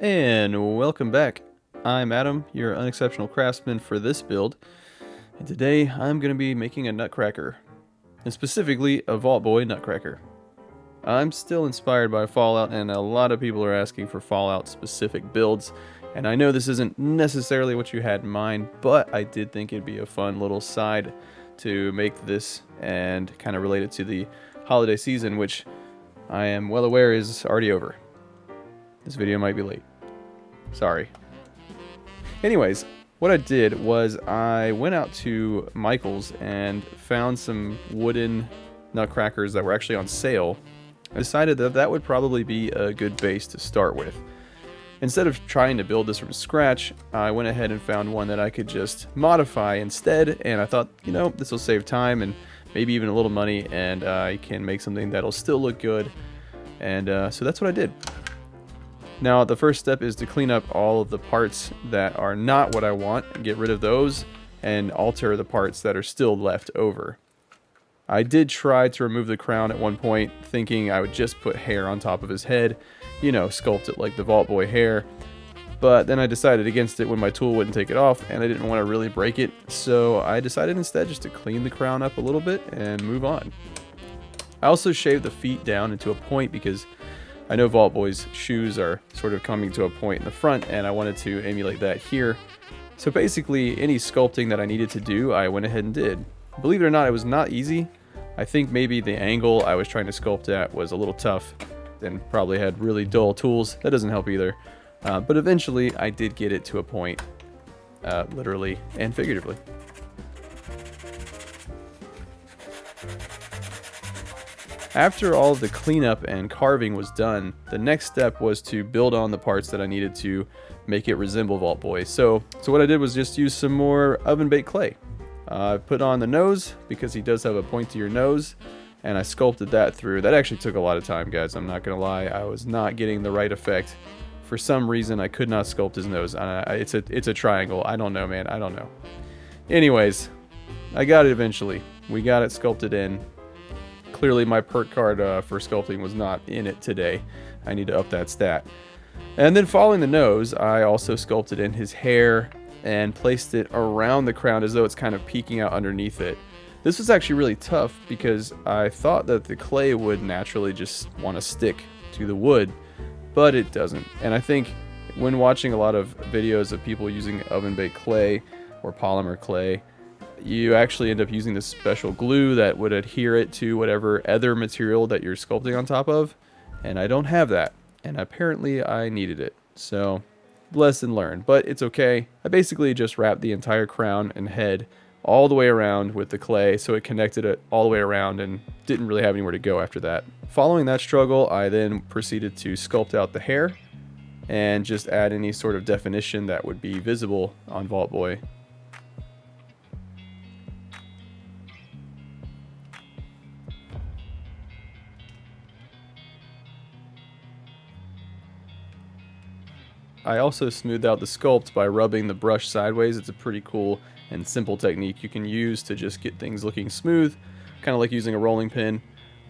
And welcome back. I'm Adam, your Unexceptional Craftsman for this build, and today I'm going to be making a nutcracker, and specifically a Vault Boy Nutcracker. I'm still inspired by Fallout, and a lot of people are asking for Fallout specific builds, and I know this isn't necessarily what you had in mind, but I did think it'd be a fun little side to make this and kind of relate it to the holiday season, which I am well aware is already over. This video might be late. Sorry. Anyways, what I did was I went out to Michael's and found some wooden nutcrackers that were actually on sale. I decided that that would probably be a good base to start with. Instead of trying to build this from scratch, I went ahead and found one that I could just modify instead, and I thought, you know, this will save time and maybe even a little money, and I can make something that'll still look good. And so that's what I did. Now, the first step is to clean up all of the parts that are not what I want, and get rid of those, and alter the parts that are still left over. I did try to remove the crown at one point, thinking I would just put hair on top of his head, you know, sculpt it like the Vault Boy hair, but then I decided against it when my tool wouldn't take it off, and I didn't want to really break it, so I decided instead just to clean the crown up a little bit and move on. I also shaved the feet down into a point because I know Vault Boy's shoes are sort of coming to a point in the front, and I wanted to emulate that here. So basically, any sculpting that I needed to do, I went ahead and did. Believe it or not, it was not easy. I think maybe the angle I was trying to sculpt at was a little tough, and probably had really dull tools. That doesn't help either. But eventually, I did get it to a point, literally and figuratively. After all of the cleanup and carving was done, the next step was to build on the parts that I needed to make it resemble Vault Boy. So what I did was just use some more oven-baked clay. I put on the nose, because he does have a pointier nose, and I sculpted that through. That actually took a lot of time, guys. I'm not going to lie. I was not getting the right effect. For some reason, I could not sculpt his nose. It's a triangle. I don't know, man. I don't know. Anyways, I got it eventually. We got it sculpted in. Clearly my perk card for sculpting was not in it today. I need to up that stat. And then following the nose, I also sculpted in his hair and placed it around the crown as though it's kind of peeking out underneath it. This was actually really tough because I thought that the clay would naturally just want to stick to the wood, but it doesn't. And I think when watching a lot of videos of people using oven-baked clay or polymer clay, you actually end up using this special glue that would adhere it to whatever other material that you're sculpting on top of, and I don't have that, and apparently I needed it. So lesson learned, but it's okay. I basically just wrapped the entire crown and head all the way around with the clay, so it connected it all the way around and didn't really have anywhere to go after that. Following that struggle, I then proceeded to sculpt out the hair and just add any sort of definition that would be visible on Vault Boy. I also smoothed out the sculpt by rubbing the brush sideways. It's a pretty cool and simple technique you can use to just get things looking smooth, kind of like using a rolling pin,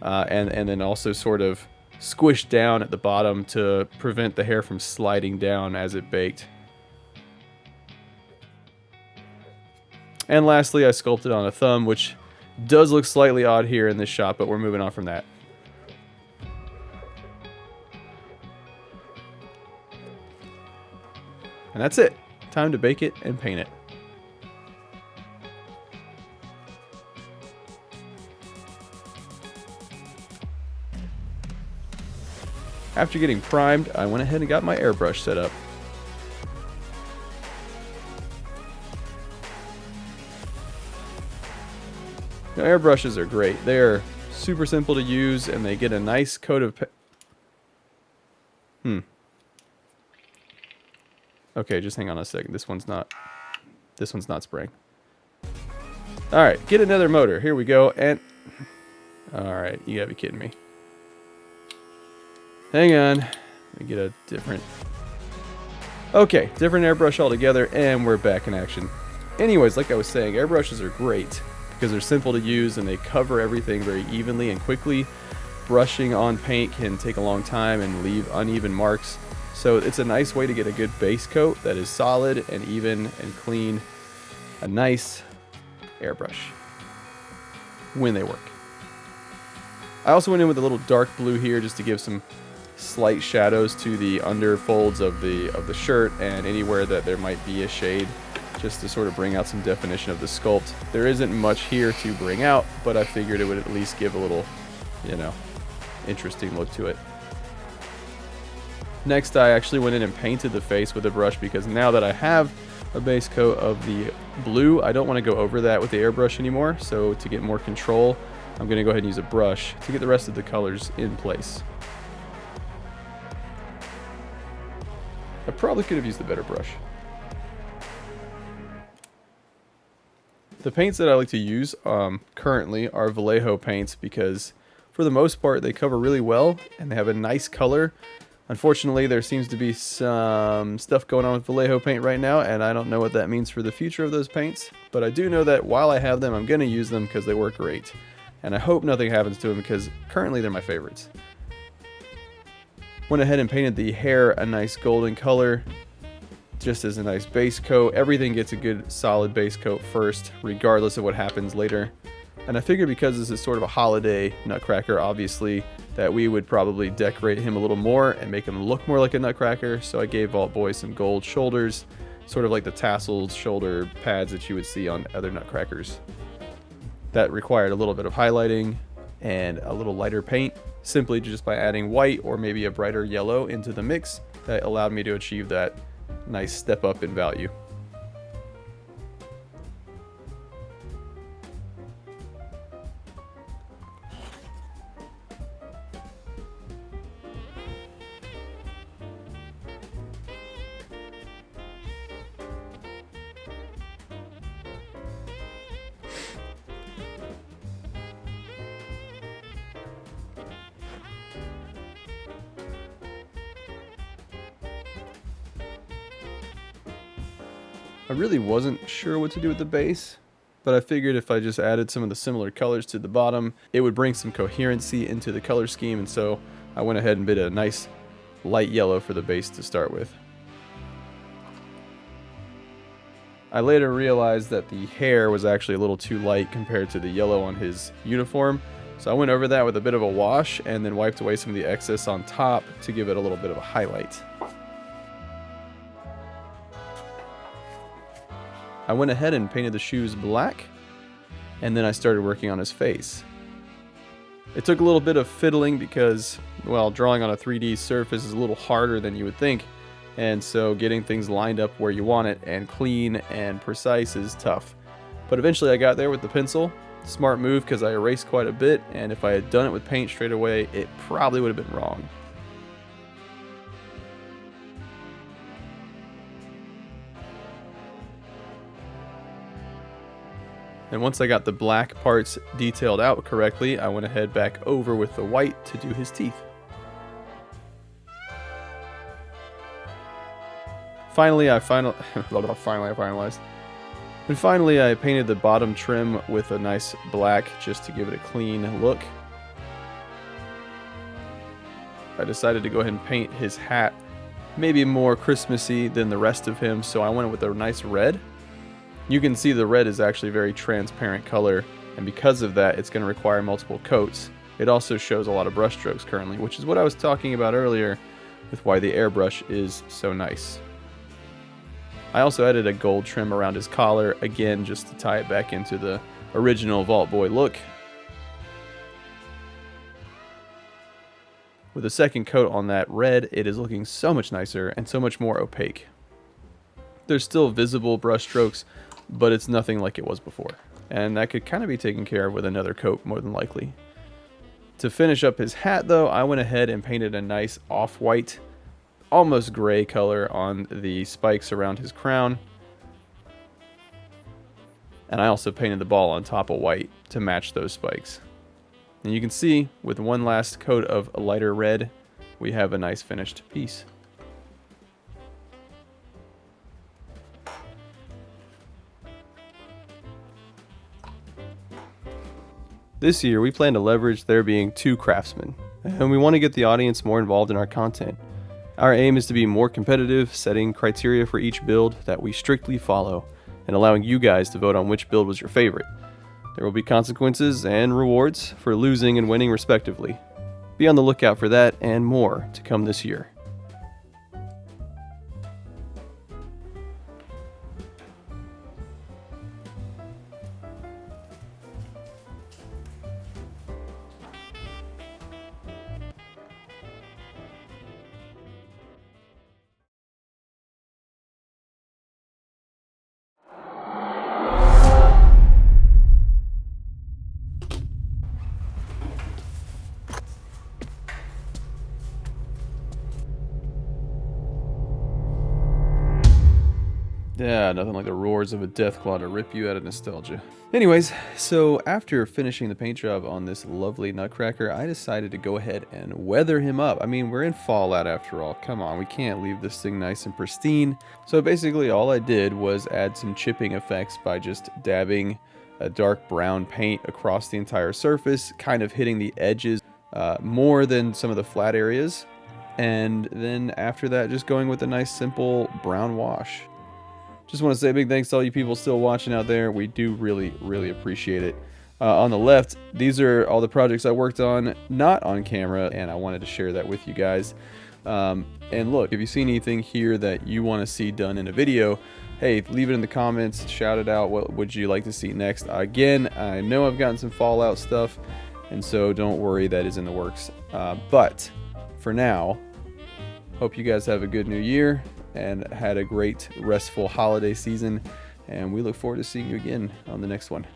and then also sort of squish down at the bottom to prevent the hair from sliding down as it baked. And lastly, I sculpted on a thumb, which does look slightly odd here in this shot, but we're moving on from that. And that's it. Time to bake it and paint it. After getting primed, I went ahead and got my airbrush set up. Now, airbrushes are great. They're super simple to use, and they get a nice coat of Okay, just hang on a second. This one's not spraying. Alright, get another motor. Here we go. And alright, you gotta be kidding me. Hang on. Let me get a different... Okay, different airbrush altogether, and we're back in action. Anyways, like I was saying, airbrushes are great because they're simple to use and they cover everything very evenly and quickly. Brushing on paint can take a long time and leave uneven marks. So it's a nice way to get a good base coat that is solid and even and clean. A nice airbrush when they work. I also went in with a little dark blue here just to give some slight shadows to the under folds of the shirt and anywhere that there might be a shade, just to sort of bring out some definition of the sculpt. There isn't much here to bring out, but I figured it would at least give a little, you know, interesting look to it. Next, I actually went in and painted the face with a brush because now that I have a base coat of the blue, I don't want to go over that with the airbrush anymore. So to get more control, I'm going to go ahead and use a brush to get the rest of the colors in place. I probably could have used a better brush. The paints that I like to use currently are Vallejo paints because for the most part they cover really well and they have a nice color. Unfortunately, there seems to be some stuff going on with Vallejo paint right now, and I don't know what that means for the future of those paints, but I do know that while I have them, I'm going to use them because they work great. And I hope nothing happens to them because currently they're my favorites. Went ahead and painted the hair a nice golden color, just as a nice base coat. Everything gets a good solid base coat first, regardless of what happens later. And I figured because this is sort of a holiday Nutcracker, obviously, that we would probably decorate him a little more and make him look more like a Nutcracker. So I gave Vault Boy some gold shoulders, sort of like the tasseled shoulder pads that you would see on other Nutcrackers. That required a little bit of highlighting and a little lighter paint, simply just by adding white or maybe a brighter yellow into the mix. That allowed me to achieve that nice step up in value. I really wasn't sure what to do with the base, but I figured if I just added some of the similar colors to the bottom, it would bring some coherency into the color scheme, and so I went ahead and did a nice light yellow for the base to start with. I later realized that the hair was actually a little too light compared to the yellow on his uniform, so I went over that with a bit of a wash and then wiped away some of the excess on top to give it a little bit of a highlight. I went ahead and painted the shoes black, and then I started working on his face. It took a little bit of fiddling because, well, drawing on a 3D surface is a little harder than you would think, and so getting things lined up where you want it and clean and precise is tough. But eventually I got there with the pencil. Smart move because I erased quite a bit, and if I had done it with paint straight away, it probably would have been wrong. And once I got the black parts detailed out correctly, I went ahead back over with the white to do his teeth. Finally, I finalized. And finally, I painted the bottom trim with a nice black just to give it a clean look. I decided to go ahead and paint his hat maybe more Christmassy than the rest of him, so I went with a nice red. You can see the red is actually a very transparent color, and because of that, it's going to require multiple coats. It also shows a lot of brush strokes currently, which is what I was talking about earlier with why the airbrush is so nice. I also added a gold trim around his collar, again just to tie it back into the original Vault Boy look. With a second coat on that red, it is looking so much nicer and so much more opaque. There's still visible brush strokes, but it's nothing like it was before. And that could kind of be taken care of with another coat, more than likely. To finish up his hat, though, I went ahead and painted a nice off-white, almost gray color on the spikes around his crown. And I also painted the ball on top of white to match those spikes. And you can see, with one last coat of a lighter red, we have a nice finished piece. This year, we plan to leverage there being 2 craftsmen, and we want to get the audience more involved in our content. Our aim is to be more competitive, setting criteria for each build that we strictly follow, and allowing you guys to vote on which build was your favorite. There will be consequences and rewards for losing and winning respectively. Be on the lookout for that and more to come this year. Yeah, nothing like the roars of a deathclaw to rip you out of nostalgia. Anyways, so after finishing the paint job on this lovely Nutcracker, I decided to go ahead and weather him up. I mean, we're in Fallout after all. Come on, we can't leave this thing nice and pristine. So basically all I did was add some chipping effects by just dabbing a dark brown paint across the entire surface, kind of hitting the edges more than some of the flat areas. And then after that, just going with a nice simple brown wash. Just want to say a big thanks to all you people still watching out there. We do really appreciate it. On the left, these are all the projects I worked on, not on camera, and I wanted to share that with you guys. And look, if you see anything here that you want to see done in a video, hey, leave it in the comments, shout it out. What would you like to see next? Again, I know I've gotten some Fallout stuff, and so don't worry, that is in the works. But for now, hope you guys have a good new year and had a great restful holiday season, and we look forward to seeing you again on the next one.